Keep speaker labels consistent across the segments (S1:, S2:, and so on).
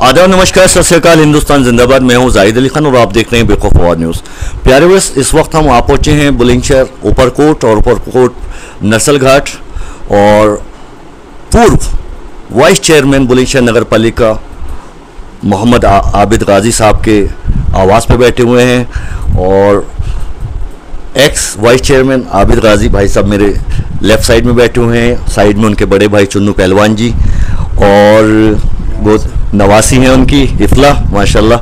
S1: आदाब, नमस्कार, सत श्री अकाल, हिंदुस्तान जिंदाबाद। मैं हूं जाहिद अली खान और आप देख रहे हैं बेखौफ आवाज न्यूज़। प्यारे व्यूअर्स, इस वक्त हम आ पहुंचे हैं बुलंदशहर ऊपरकोट और ऊपरकोट नरसलघाट और पूर्व वाइस चेयरमैन बुलंदशहर नगर पालिका मोहम्मद आबिद गाजी साहब के आवास पे बैठे हुए हैं और एक्स वाइस चेयरमैन आबिद गाजी भाई साहब मेरे लेफ्ट साइड में बैठे हुए हैं। साइड में उनके बड़े भाई चुन्नू पहलवान जी और बहुत नवासी हैं उनकी इफला माशाल्लाह।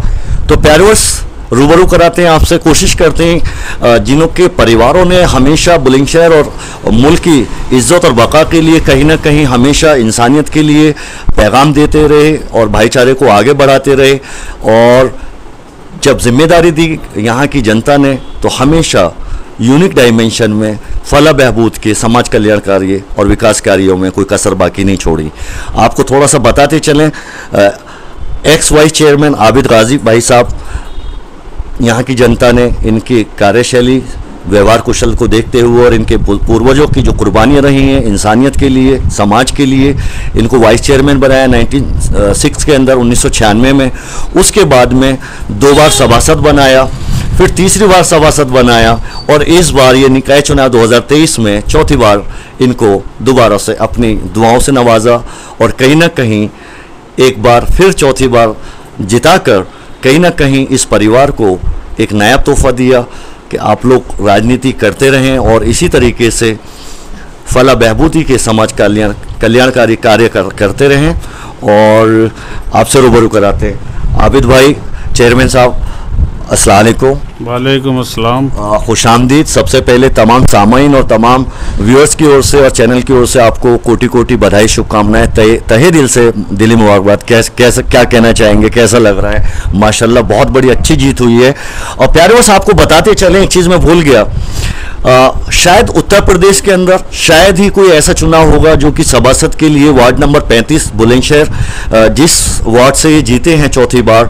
S1: तो प्यारोस रूबरू कराते हैं आपसे, कोशिश करते हैं जिन्हों के परिवारों ने हमेशा बुलंदशहर और मुल्क की इज्जत और बका के लिए कहीं ना कहीं हमेशा इंसानियत के लिए पैगाम देते रहे और भाईचारे को आगे बढ़ाते रहे। और जब जिम्मेदारी दी यहाँ की जनता ने तो हमेशा यूनिक डायमेंशन में फला बहबूद के समाज कल्याण कार्य और विकास कार्यों में कोई कसर बाकी नहीं छोड़ी। आपको थोड़ा सा बताते चलें, एक्स वाइस चेयरमैन आबिद गाजी भाई साहब, यहाँ की जनता ने इनकी कार्यशैली व्यवहार कुशल को देखते हुए और इनके पूर्वजों की जो कुर्बानियाँ रही हैं इंसानियत के लिए, समाज के लिए, इनको वाइस चेयरमैन बनाया 1906 के अंदर 1996 में। उसके बाद में 2 बार सभासद बनाया, फिर तीसरी बार सभासद बनाया और इस बार ये निकाय चुनाव 2023 में चौथी बार इनको दोबारा से अपनी दुआओं से नवाजा और कहीं ना कहीं एक बार फिर चौथी बार जिताकर कहीं ना कहीं इस परिवार को एक नया तोहफा दिया कि आप लोग राजनीति करते रहें और इसी तरीके से फला बहबूदी के समाज कल्याणकारी कार्य करते रहें। और आपसे रूबरू कराते हैं आबिद भाई चेयरमैन साहब, अस्सलाम वालेकुम।
S2: वालेकुम अस्सलाम।
S1: खुशामदीद। सबसे पहले तमाम सामाइन और तमाम व्यूअर्स की ओर से और चैनल की ओर से आपको कोटि कोटि बधाई, शुभकामनाएं, तहे दिल से दिली मुबारकबाद। कैसा क्या कहना चाहेंगे, कैसा लग रहा है? माशाल्लाह बहुत बड़ी अच्छी जीत हुई है। और प्यारे बस आपको बताते चलें, एक चीज़ मैं भूल गया, शायद उत्तर प्रदेश के अंदर शायद ही कोई ऐसा चुनाव होगा जो कि सभासद के लिए वार्ड नंबर 35 बुलंदशहर, जिस वार्ड से ये जीते हैं चौथी बार,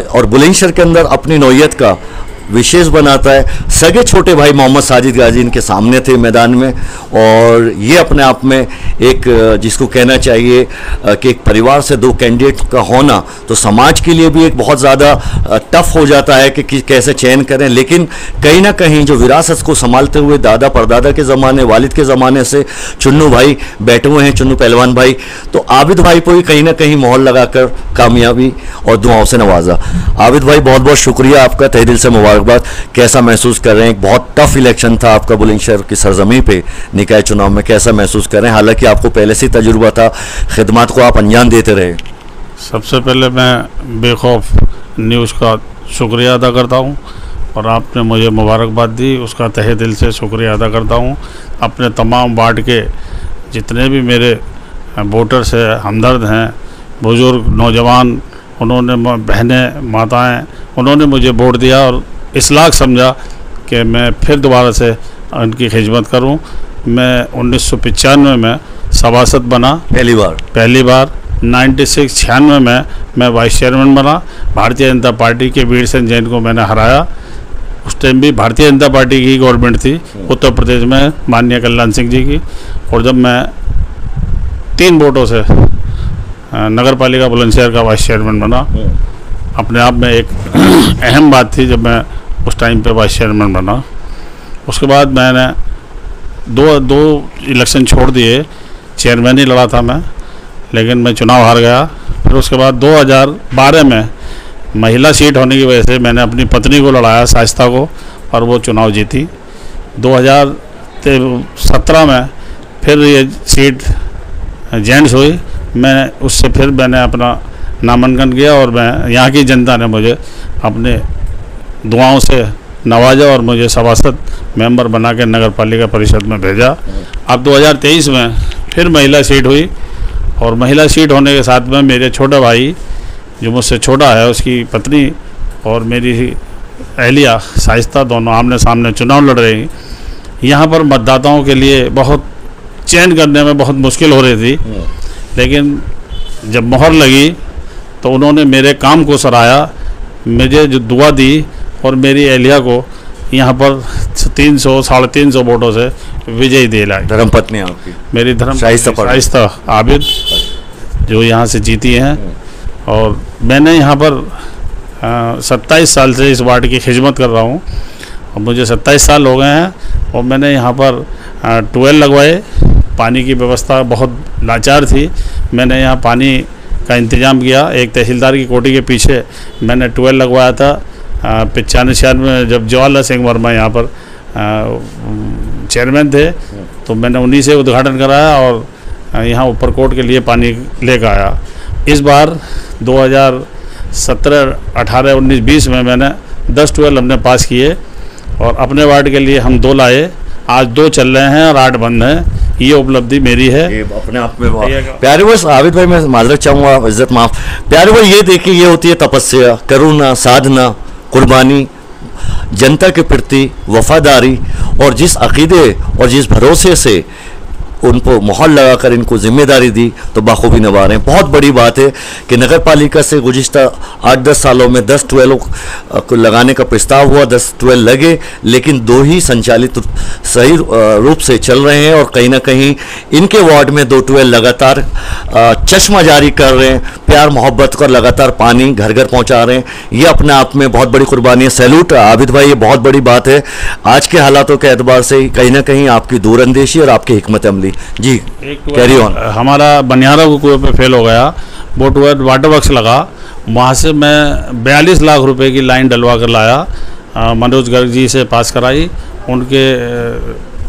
S1: और बुलंदशहर के अंदर अपनी नौयत का विशेष बनाता है। सगे छोटे भाई मोहम्मद साजिद गाजी इनके सामने थे मैदान में और ये अपने आप में एक जिसको कहना चाहिए कि एक परिवार से 2 कैंडिडेट का होना तो समाज के लिए भी एक बहुत ज़्यादा टफ हो जाता है कि कैसे चयन करें। लेकिन कहीं ना कहीं जो विरासत को संभालते हुए दादा परदादा के ज़माने, वालिद के ज़माने से चुन्नू भाई बैठे हुए हैं, चुन्नू पहलवान भाई, तो आबिद भाई को भी कहीं ना कहीं मोहर लगाकर कामयाबी और दुआओं से नवाजा। आबिद भाई बहुत बहुत शुक्रिया आपका, तहे दिल से मुबारकबाद। कैसा महसूस कर रहे हैं? एक बहुत टफ इलेक्शन था आपका बुलंदशहर की सरजमी पे निकाय चुनाव में, कैसा महसूस कर रहे हैं? हालांकि आपको पहले से तजुर्बा था, खिदमत को आप अंजाम देते रहे।
S2: सबसे पहले मैं बेखौफ न्यूज़ का शुक्रिया अदा करता हूं और आपने मुझे मुबारकबाद दी, उसका तहे दिल से शुक्रिया अदा करता हूं। अपने तमाम वार्ड के जितने भी मेरे वोटर्स हैं, हमदर्द हैं, बुज़ुर्ग, नौजवान, उन्होंने, बहनें, माताएं, उन्होंने मुझे वोट दिया और इस लायक समझा कि मैं फिर दोबारा से उनकी खिदमत करूं। मैं 1995 में सभासद बना पहली बार 96 में मैं वाइस चेयरमैन बना। भारतीय जनता पार्टी के वीर सिंह जैन को मैंने हराया। उस टाइम भी भारतीय जनता पार्टी की गवर्नमेंट थी उत्तर प्रदेश में, माननीय कल्याण सिंह जी की। और जब मैं 3 वोटों से नगर पालिका बुलंदशहर का वाइस चेयरमैन बना, अपने आप में एक अहम बात थी जब मैं उस टाइम पे वाइस चेयरमैन बना। उसके बाद मैंने दो इलेक्शन छोड़ दिए, चेयरमैन ही लड़ा था मैं, लेकिन मैं चुनाव हार गया। फिर उसके बाद 2012 में महिला सीट होने की वजह से मैंने अपनी पत्नी को लड़ाया, शाइस्ता को, और वो चुनाव जीती। 2017 में फिर ये सीट जेंट्स हुई, मैं उससे फिर मैंने अपना नामांकन किया और मैं यहाँ की जनता ने मुझे अपने दुआओं से नवाजा और मुझे सभासद मेंबर बना के नगर पालिका परिषद में भेजा। अब 2023 में फिर महिला सीट हुई और महिला सीट होने के साथ में मेरे छोटे भाई जो मुझसे छोटा है, उसकी पत्नी और मेरी अहलिया शाइस्ता दोनों आमने सामने चुनाव लड़ रही। यहाँ पर मतदाताओं के लिए बहुत चयन करने में बहुत मुश्किल हो रही थी, लेकिन जब मोहर लगी तो उन्होंने मेरे काम को सराहा, मुझे जो दुआ दी और मेरी अहलिया को यहाँ पर 300-350 वोटों से विजयी दिलाई।
S1: धर्मपत्नी आपकी?
S2: मेरी शाइस्ता आबिद जो यहाँ से जीती हैं और मैंने यहाँ पर 27 साल से इस वार्ड की खिदमत कर रहा हूँ और मुझे 27 साल हो गए हैं। और मैंने यहाँ पर ट्यूबवेल लगवाए। पानी की व्यवस्था बहुत लाचार थी। मैंने यहाँ पानी का इंतज़ाम किया। एक तहसीलदार की कोठी के पीछे मैंने ट्यूबवेल लगवाया था 95-96 में, जब जवाहरलाल सिंह वर्मा यहाँ पर चेयरमैन थे, तो मैंने उन्हीं से उद्घाटन कराया और यहाँ ऊपरकोट के लिए पानी लेकर आया। इस बार 2017, 18, 19, 20 में मैंने 10 ट्यूबवेल हमने पास किए और अपने वार्ड के लिए हम 2 लाए। आज 2 चल रहे हैं और 8 बंद हैं। ये उपलब्धि मेरी है।
S1: ये अपने आप में प्यारे बस आबिद भाई, मैं माजरत चाहूँगा, इज्जत माफ। प्यारे भाई, ये देखिए, ये होती है तपस्या, करुणा, साधना, कुर्बानी, जनता के प्रति वफादारी और जिस अकीदे और जिस भरोसे से उनको मोहर लगाकर इनको जिम्मेदारी दी तो बाखूबी निभा रहे हैं। बहुत बड़ी बात है कि नगर पालिका से गुज़िश्ता 8-10 सालों में 10 ट्यूबवेलों को लगाने का प्रस्ताव हुआ, 10 ट्यूबवेल लगे, लेकिन 2 ही संचालित सही रूप से चल रहे हैं और कहीं ना कहीं इनके वार्ड में 2 ट्यूबवेल लगातार चश्मा जारी कर रहे हैं, प्यार मोहब्बत कर लगातार पानी घर घर पहुँचा रहे हैं। ये अपने आप में बहुत बड़ी कुर्बानी है। सैल्यूट आबिद भाई, ये बहुत बड़ी बात है। आज के हालातों के एतबार से कहीं ना कहीं आपकी दूरअंदेशी और आपकी हिकमत अमली। जी, कैरी ऑन।
S2: हमारा बनियारा को कुएं पे फेल हो गया, वो ट्यूबवेल वाटर वर्क्स लगा, वहाँ से मैं 42 लाख रुपए की लाइन डलवा कर लाया, मनोज गर्ग जी से पास कराई। उनके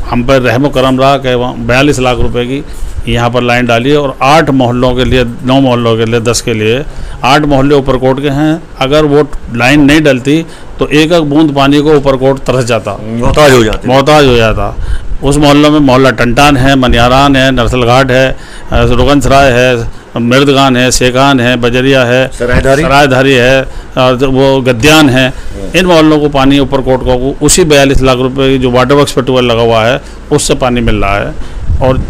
S2: हम पर रहमो करम रहा कि 42 लाख रुपए की यहाँ पर लाइन डाली और 8 मोहल्लों के लिए, 9 मोहल्लों के लिए, 10 के लिए, 8 मोहल्ले ऊपरकोट के हैं। अगर वो लाइन नहीं डलती तो एक एक बूंद पानी को ऊपरकोट तरस जाता, मोहताज हो जाता। उस मोहल्लों में मोहल्ला टंटान है, मनियारान है, नरसल घाट है, रुगन सराय है, मिर्दगान है, सेकान है, बजरिया है, सरायधारी है और वो गद्यान है। इन मोहल्लों को पानी ऊपरकोट को उसी 42 लाख रुपए की जो वाटर वर्क्स पर ट्यूबवेल लगा हुआ है उससे पानी मिल रहा है। और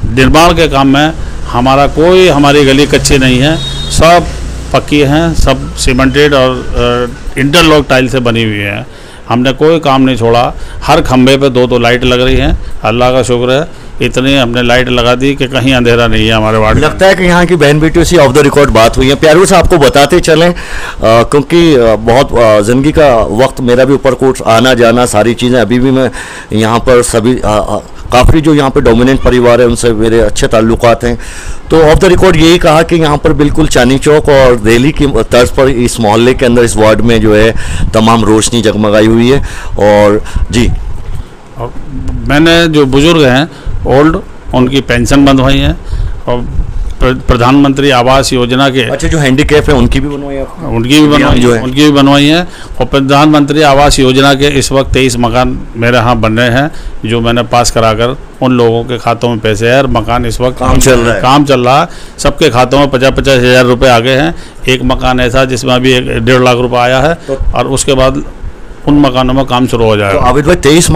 S2: निर्माण के काम में हमारी गली कच्ची नहीं है, सब पक्की हैं, सब सीमेंटेड और इंटरलॉक टाइल से बनी हुई है। हमने कोई काम नहीं छोड़ा। हर खंबे पे 2-2 लाइट लग रही हैं। अल्लाह का शुक्र है, इतनी हमने लाइट लगा दी कि कहीं अंधेरा नहीं है हमारे वार्ड।
S1: लगता है कि यहाँ की बहन बेटियों से ऑफ द रिकॉर्ड बात हुई है। प्यारे से आपको बताते चलें, क्योंकि बहुत ज़िंदगी का वक्त मेरा भी ऊपरकोट आना जाना सारी चीज़ें, अभी भी मैं यहाँ पर सभी काफ़ी जो यहाँ पे डोमिनेंट परिवार है उनसे मेरे अच्छे ताल्लुकात हैं। तो ऑफ द रिकॉर्ड यही कहा कि यहाँ पर बिल्कुल चांदनी चौक और दिल्ली की तर्ज पर इस मोहल्ले के अंदर, इस वार्ड में जो है तमाम रोशनी जगमगाई हुई है। और जी,
S2: और मैंने जो बुज़ुर्ग हैं ओल्ड, उनकी पेंशन बंधवाई है और प्रधानमंत्री आवास योजना के,
S1: अच्छा, जो हैंडीकैप है उनकी भी बनवाई है,
S2: उनकी भी बनवाई है। और प्रधानमंत्री आवास योजना के इस वक्त 23 मकान मेरे यहाँ बन रहे हैं, जो मैंने पास कराकर उन लोगों के खातों में पैसे है और मकान इस वक्त काम चल रहा है। सबके खातों में 50-50 हज़ार रुपये आ गए हैं। एक मकान ऐसा जिसमें अभी 1.5 लाख रुपये आया है और उसके बाद उन मकानों में काम शुरू हो जाएगा।
S1: तो आबिद भाई 23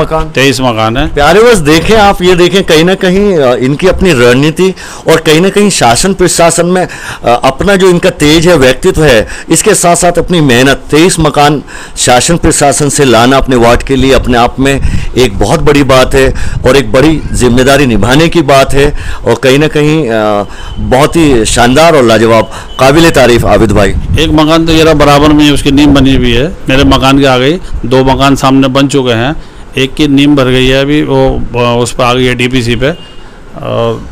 S1: मकान है। प्यारे बस देखें आप, ये देखें कहीं ना कहीं इनकी अपनी रणनीति और कहीं ना कहीं शासन प्रशासन में अपना जो इनका तेज है, व्यक्तित्व है, इसके साथ साथ अपनी मेहनत। 23 मकान शासन प्रशासन से लाना अपने वार्ड के लिए अपने आप में एक बहुत बड़ी बात है और एक बड़ी जिम्मेदारी निभाने की बात है और कहीं ना कहीं बहुत ही शानदार और लाजवाब, काबिल तारीफ आबिद भाई।
S2: एक मकान तो जरा बराबर में उसकी नींव बनी हुई है, मेरे मकान के आ गई। 2 मकान सामने बन चुके हैं, एक की नींव भर गई है अभी, वो उस पर आ गई है डीपीसी पे और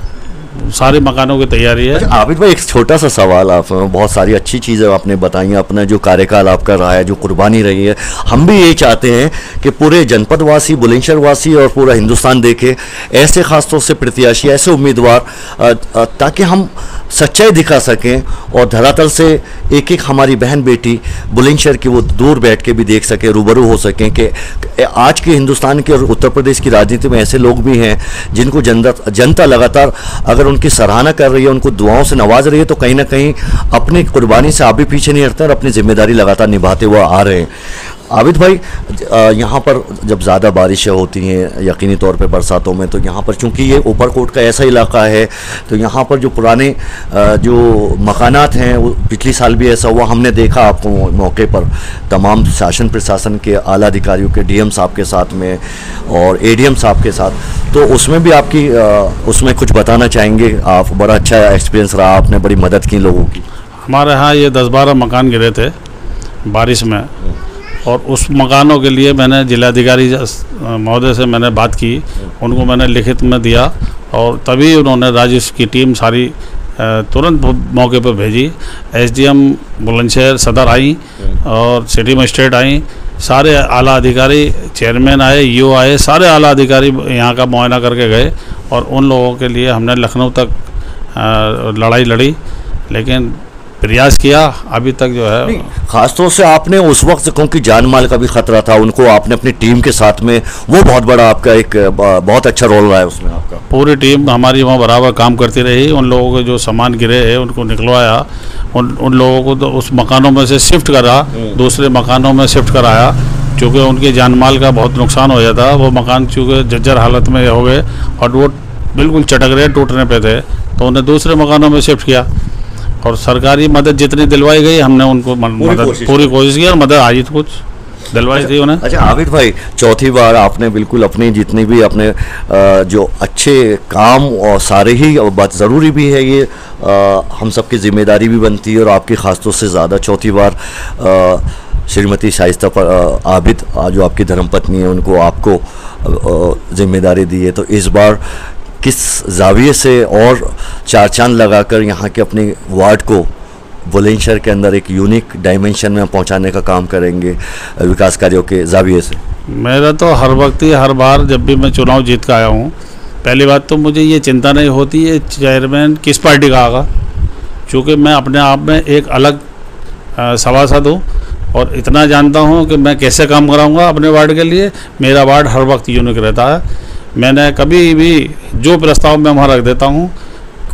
S2: सारे मकानों की तैयारी है।
S1: आबिद भाई, एक छोटा सा सवाल, आप बहुत सारी अच्छी चीज़ें आपने बताई, अपना जो कार्यकाल आपका रहा है, जो कुर्बानी रही है, हम भी यही चाहते हैं कि पूरे जनपद वासी, बुलंदशहर वासी और पूरा हिंदुस्तान देखे ऐसे खासतौर से प्रत्याशी, ऐसे उम्मीदवार, ताकि हम सच्चाई दिखा सकें और धरातल से एक एक हमारी बहन बेटी बुलंदशहर की वो दूर बैठ के भी देख सकें, रूबरू हो सकें कि आज के हिंदुस्तान के और उत्तर प्रदेश की राजनीति में ऐसे लोग भी हैं जिनको जनता लगातार अगर उनकी सराहना कर रही है, उनको दुआओं से नवाज रही है, तो कहीं ना कहीं अपनी कुर्बानी से आप भी पीछे नहीं हटते और अपनी जिम्मेदारी लगातार निभाते हुए आ रहे हैं। आबिद भाई, यहाँ पर जब ज़्यादा बारिशें होती हैं यकीनी तौर पे बरसातों में, तो यहाँ पर चूँकि ये ऊपरकोट का ऐसा इलाका है, तो यहाँ पर जो पुराने जो मकानात हैं, वो पिछले साल भी ऐसा हुआ, हमने देखा आपको मौके पर तमाम शासन प्रशासन के आला अधिकारियों के, डीएम साहब के साथ में और एडीएम साहब के साथ, तो उसमें भी आपकी उसमें कुछ बताना चाहेंगे आप? बड़ा अच्छा एक्सपीरियंस रहा, आपने बड़ी मदद की लोगों की।
S2: हमारे यहाँ ये 10-12 मकान गिरे थे बारिश में, और उस मकानों के लिए मैंने जिलाधिकारी महोदय से मैंने बात की, उनको मैंने लिखित में दिया, और तभी उन्होंने राजस्व की टीम सारी तुरंत मौके पर भेजी। एसडीएम बुलंदशहर सदर आई और सिटी मजिस्ट्रेट आई, सारे आला अधिकारी, चेयरमैन आए, ईओ आए, सारे आला अधिकारी यहाँ का मुआयना करके गए, और उन लोगों के लिए हमने लखनऊ तक लड़ाई लड़ी, लेकिन प्रयास किया। अभी तक जो है
S1: खासतौर से आपने उस वक्त, क्योंकि जान माल का भी खतरा था, उनको आपने अपनी टीम के साथ में, वो बहुत बड़ा आपका एक बहुत अच्छा रोल रहा है उसमें आपका।
S2: पूरी टीम हमारी वहाँ बराबर काम करती रही। उन लोगों के जो सामान गिरे हैं उनको निकलवाया, उन लोगों को तो उस मकानों में से शिफ्ट करा, दूसरे मकानों में शिफ्ट कराया, चूँकि उनके जान माल का बहुत नुकसान हो जाता। वो मकान चूँकि जर्जर हालत में हो गए और वो बिल्कुल चटक रहे, टूटने पे थे, तो उन्हें दूसरे मकानों में शिफ्ट किया, और सरकारी मदद जितनी दिलवाई गई हमने उनको पूरी कोशिश की, और मदद आई तो कुछ दिलवाई थी उन्हें।
S1: अच्छा आबिद भाई, चौथी बार आपने बिल्कुल अपनी जितनी भी अपने जो अच्छे काम, और सारे ही बात ज़रूरी भी है, ये हम सब की जिम्मेदारी भी बनती है, और आपकी खासतौर से ज़्यादा चौथी बार श्रीमती शाइस्ता पर आबिद जो आपकी धर्मपत्नी है, उनको आपको जिम्मेदारी दी है, तो इस बार किस जाविये से और चार चांद लगाकर यहाँ के अपने वार्ड को बुलंदशहर के अंदर एक यूनिक डायमेंशन में पहुँचाने का काम करेंगे विकास कार्यों के जाविये से?
S2: मेरा तो हर वक्त ही, हर बार जब भी मैं चुनाव जीत कर आया हूँ, पहली बात तो मुझे ये चिंता नहीं होती है चेयरमैन किस पार्टी का आएगा, चूँकि मैं अपने आप में एक अलग सभासद हूँ, और इतना जानता हूँ कि मैं कैसे काम कराऊँगा अपने वार्ड के लिए। मेरा वार्ड हर वक्त यूनिक रहता है। मैंने कभी भी जो प्रस्ताव मैं वहाँ रख देता हूँ,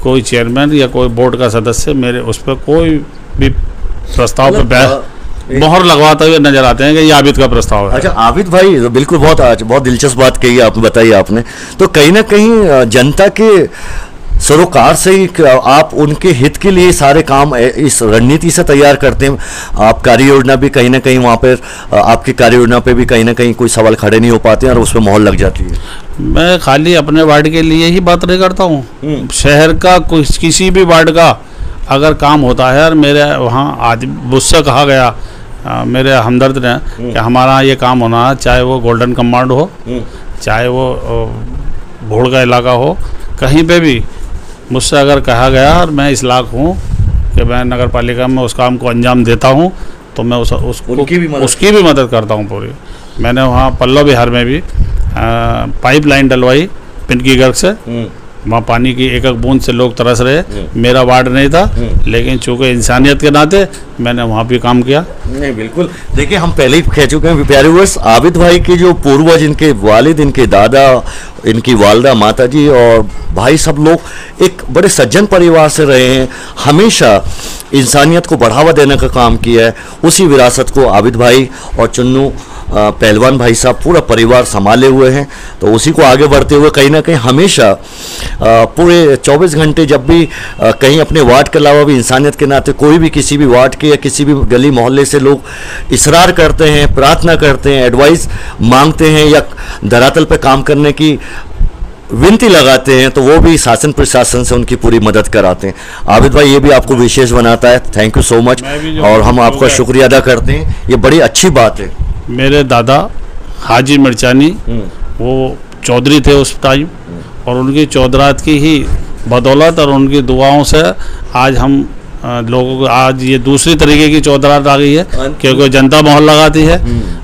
S2: कोई चेयरमैन या कोई बोर्ड का सदस्य मेरे उस पर कोई भी प्रस्ताव पे मोहर लगवाते हुए नजर आते हैं कि ये आबिद का प्रस्ताव है।
S1: अच्छा आबिद भाई, बिल्कुल बहुत दिलचस्प बात कही आप, बताइए आपने, तो कहीं ना कहीं जनता के सरोकार से ही आप उनके हित के लिए सारे काम इस रणनीति से तैयार करते हैं। आप कार्य योजना भी कहीं ना कहीं वहाँ पर, आपकी कार्य योजना पे भी कहीं ना कहीं कोई सवाल खड़े नहीं हो पाते हैं और उस पर मोहर लग जाती है।
S2: मैं खाली अपने वार्ड के लिए ही बात नहीं करता हूँ, शहर का किसी भी वार्ड का अगर काम होता है, और मेरे वहाँ आज मुझसे कहा गया मेरे हमदर्द ने कि हमारा ये काम होना है, चाहे वो गोल्डन कमांड हो, चाहे वो भोड़ का इलाका हो, कहीं पे भी मुझसे अगर कहा गया और मैं इस लायक हूँ कि मैं नगर पालिका में उस काम को अंजाम देता हूँ, तो मैं उसकी भी मदद करता हूँ पूरी। मैंने वहाँ पल्लव विहार में भी पाइपलाइन डलवाई पिंकी गर्ग से, वहाँ पानी की एक एक बूंद से लोग तरस रहे। मेरा वार्ड नहीं था, लेकिन चूँकि इंसानियत के नाते मैंने वहाँ भी काम किया।
S1: नहीं बिल्कुल, देखिए हम पहले ही कह चुके हैं प्यारे व्यूअर्स, आबिद भाई के जो पूर्वज, इनके वालिद, इनके दादा, इनकी वालदा, माता जी और भाई, सब लोग एक बड़े सज्जन परिवार से रहे हैं, हमेशा इंसानियत को बढ़ावा देने का काम किया है। उसी विरासत को आबिद भाई और चुन्नू पहलवान भाई साहब पूरा परिवार संभाले हुए हैं, तो उसी को आगे बढ़ते हुए कहीं ना कहीं हमेशा पूरे 24 घंटे जब भी कहीं अपने वार्ड के अलावा भी इंसानियत के नाते कोई भी किसी भी वार्ड के या किसी भी गली मोहल्ले से लोग इसरार करते हैं, प्रार्थना करते हैं, एडवाइस मांगते हैं या धरातल पर काम करने की विनती लगाते हैं, तो वो भी शासन प्रशासन से उनकी पूरी मदद कराते हैं। आबिद भाई, ये भी आपको विशेष बनाता है, थैंक यू सो मच, और हम आपका शुक्रिया अदा करते हैं, ये बड़ी अच्छी बात है।
S2: मेरे दादा हाजी मिर्चानी वो चौधरी थे उस टाइम, और उनकी चौधरात की ही बदौलत और उनकी दुआओं से आज हम लोगों को आज ये दूसरी तरीके की चौधरात आ गई है, क्योंकि जनता मोहर लगाती है।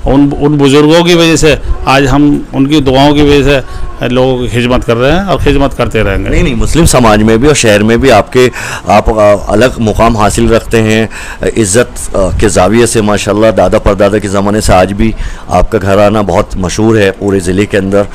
S2: उन बुजुर्गों की वजह से आज हम उनकी दुआओं की वजह से लोगों की खिदमत कर रहे हैं और खिदमत करते रहेंगे।
S1: नहीं, मुस्लिम समाज में भी और शहर में भी आप अलग मुकाम हासिल रखते हैं इज़्ज़त के जाविये से। माशाल्लाह, दादा परदादा के ज़माने से आज भी आपका घराना बहुत मशहूर है पूरे ज़िले के अंदर,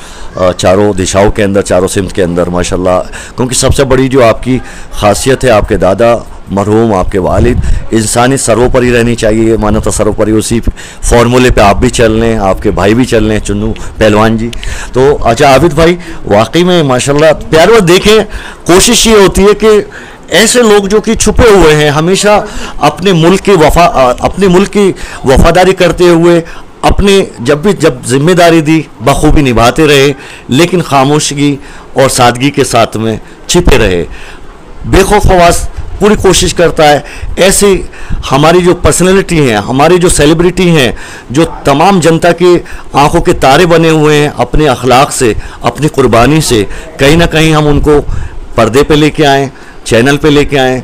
S1: चारों दिशाओं के अंदर, चारों सिमत के अंदर माशाल्लाह। क्योंकि सबसे बड़ी जो आपकी खासियत है, आपके दादा मरहूम, आपके वालिद, इंसानी सर्वोपरि रहनी चाहिए, मानवता सर्वोपरि, उसी फॉर्मूले पे आप भी चल रहे हैं, आपके भाई भी चल रहे हैं, चुन्नू पहलवान जी। तो अच्छा आबिद भाई, वाकई में माशाल्लाह प्यार, देखें कोशिश ये होती है कि ऐसे लोग जो कि छुपे हुए हैं, हमेशा अपने मुल्क की वफादारी करते हुए जब जिम्मेदारी दी बखूबी निभाते रहे, लेकिन खामोशी और सादगी के साथ में छिपे रहे, बेखौफ खवास पूरी कोशिश करता है। ऐसे हमारी जो पर्सनैलिटी हैं, हमारी जो सेलिब्रिटी हैं, जो तमाम जनता की आंखों के तारे बने हुए हैं, अपने अखलाक से, अपनी कुर्बानी से कहीं ना कहीं हम उनको पर्दे पे लेके आएँ, चैनल पे लेके आएँ।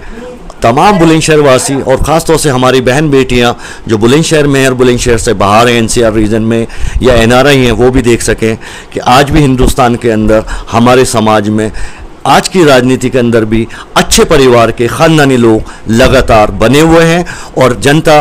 S1: तमाम बुलंदशहर वासी और ख़ास तौर से हमारी बहन बेटियां जो बुलंदशहर में और बुलंदशहर से बाहर हैं, एनसीआर रीजन में या एनआरआई हैं, वो भी देख सकें कि आज भी हिंदुस्तान के अंदर हमारे समाज में, आज की राजनीति के अंदर भी अच्छे परिवार के ख़ानदानी लोग लगातार बने हुए हैं और जनता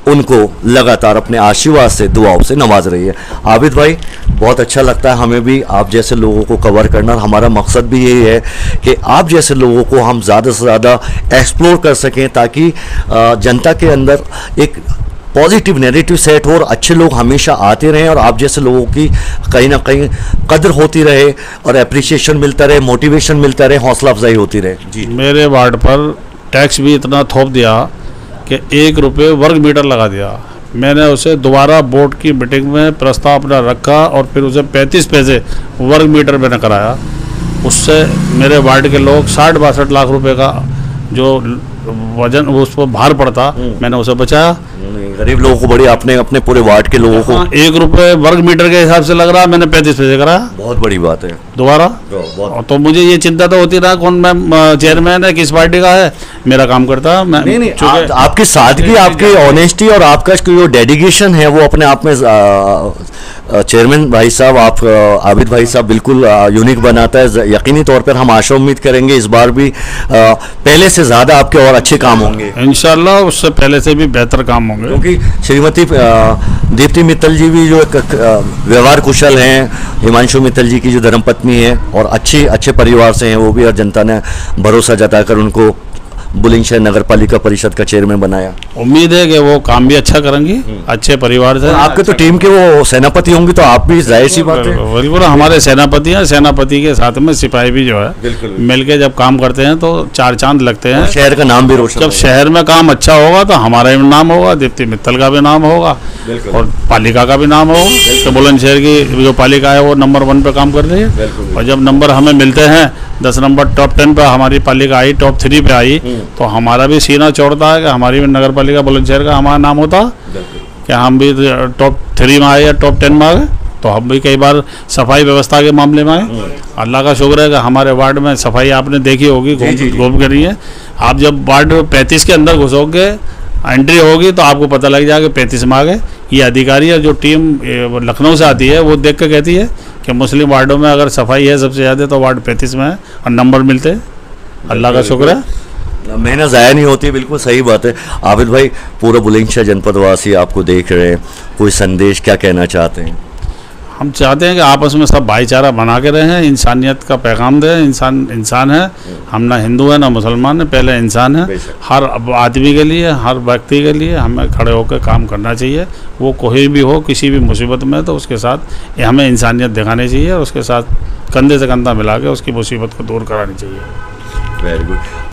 S1: उनको लगातार अपने आशीर्वाद से, दुआओं से नवाज रही है। आबिद भाई, बहुत अच्छा लगता है हमें भी आप जैसे लोगों को कवर करना। हमारा मकसद भी यही है कि आप जैसे लोगों को हम ज़्यादा से ज़्यादा एक्सप्लोर कर सकें, ताकि जनता के अंदर एक पॉजिटिव नैरेटिव सेट हो और अच्छे लोग हमेशा आते रहें और आप जैसे लोगों की कहीं ना कहीं कदर होती रहे और एप्रिसिएशन मिलता रहे, मोटिवेशन मिलता रहे, हौसला अफजाई होती रहे। जी,
S2: मेरे वार्ड पर टैक्स भी इतना थोप दिया कि 1 रुपये वर्ग मीटर लगा दिया। मैंने उसे दोबारा बोर्ड की मीटिंग में प्रस्ताव अपना रखा और फिर उसे 35 पैसे वर्ग मीटर मैंने कराया। उससे मेरे वार्ड के लोग 60-62 लाख रुपए का जो वजन उस पर भार पड़ता, मैंने उसे बचाया।
S1: गरीब लोगों को बड़ी, आपने अपने पूरे वार्ड के लोगों को
S2: 1 रुपये वर्ग मीटर के हिसाब से लग रहा, मैंने 35 पैसे कराया।
S1: बहुत बड़ी बात है
S2: दोबारा। तो मुझे ये चिंता तो होती रहा कौन मैं चेयरमैन है, किस पार्टी का है, मेरा काम करता मैं।
S1: नहीं, आपकी सादगी, आपकी ऑनेस्टी और आपका जो डेडिकेशन है वो अपने आप में चेयरमैन भाई साहब, आप आबिद भाई साहब बिल्कुल यूनिक बनाता है। यकीनी तौर पर हम आशा उम्मीद करेंगे इस बार भी पहले से ज़्यादा आपके और अच्छे काम होंगे
S2: इंशाल्लाह, उससे पहले से भी बेहतर काम होंगे।
S1: क्योंकि श्रीमती दीप्ति मित्तल जी भी जो एक व्यवहार कुशल हैं, हिमांशु मित्तल जी की जो धर्मपत्नी है और अच्छे परिवार से हैं, वो भी और जनता ने भरोसा जताकर उनको बुलंदशहर नगर पालिका परिषद का चेयरमैन बनाया।
S2: उम्मीद है कि वो काम भी अच्छा करेंगे, अच्छे परिवार से।
S1: आपके तो टीम के वो सेनापति होंगे, तो आप भी जाहिर सी बात है।
S2: बिल्कुल, हमारे सेनापति हैं, सेनापति के साथ में सिपाही भी जो है मिलके जब काम करते हैं तो 4 चांद लगते हैं।
S1: शहर का नाम भी रोशन,
S2: जब शहर में काम अच्छा होगा तो हमारा भी नाम होगा, दीप्ति मित्तल का भी नाम होगा और पालिका का भी नाम होगा। तो बुलंदशहर की जो पालिका है वो नंबर 1 पे काम कर रही है और जब नंबर हमें मिलते हैं 10 नंबर टॉप 10 पे हमारी पालिका आई, टॉप 3 पे आई, तो हमारा भी सीना चौड़ता है कि हमारी भी नगर पालिका बुलंदशहर का हमारा नाम होता कि हम भी टॉप 3 में आए या टॉप 10 में आ गए। तो हम भी कई बार सफाई व्यवस्था के मामले में आए। अल्लाह का शुक्र है कि हमारे वार्ड में सफाई आपने देखी होगी, घूम कर रही है। आप जब वार्ड 35 के अंदर घुसोगे, एंट्री होगी तो आपको पता लग जाएगा 35 में आ गए। ये अधिकारी है जो टीम लखनऊ से आती है, वो देख कर कहती है कि मुस्लिम वार्डों में अगर सफाई है सबसे ज़्यादा तो वार्ड 35 में है और नंबर मिलते हैं। अल्लाह का शुक्र है,
S1: मेहनत ज़ाया नहीं होती। बिल्कुल सही बात है। आबिद भाई, पूरा बुलंदशहर जनपद वासी आपको देख रहे हैं, कोई संदेश क्या कहना चाहते हैं?
S2: हम चाहते हैं कि आपस में सब भाईचारा बना के रहें, इंसानियत का पैगाम दें। इंसान है, हम ना हिंदू है ना मुसलमान है, पहले इंसान है। हर आदमी के लिए, हर व्यक्ति के लिए हमें खड़े होकर काम करना चाहिए। वो कोई भी हो, किसी भी मुसीबत में, तो उसके साथ हमें इंसानियत दिखानी चाहिए और उसके साथ कंधे से कंधा मिला के उसकी मुसीबत को दूर करानी चाहिए।
S1: Very good.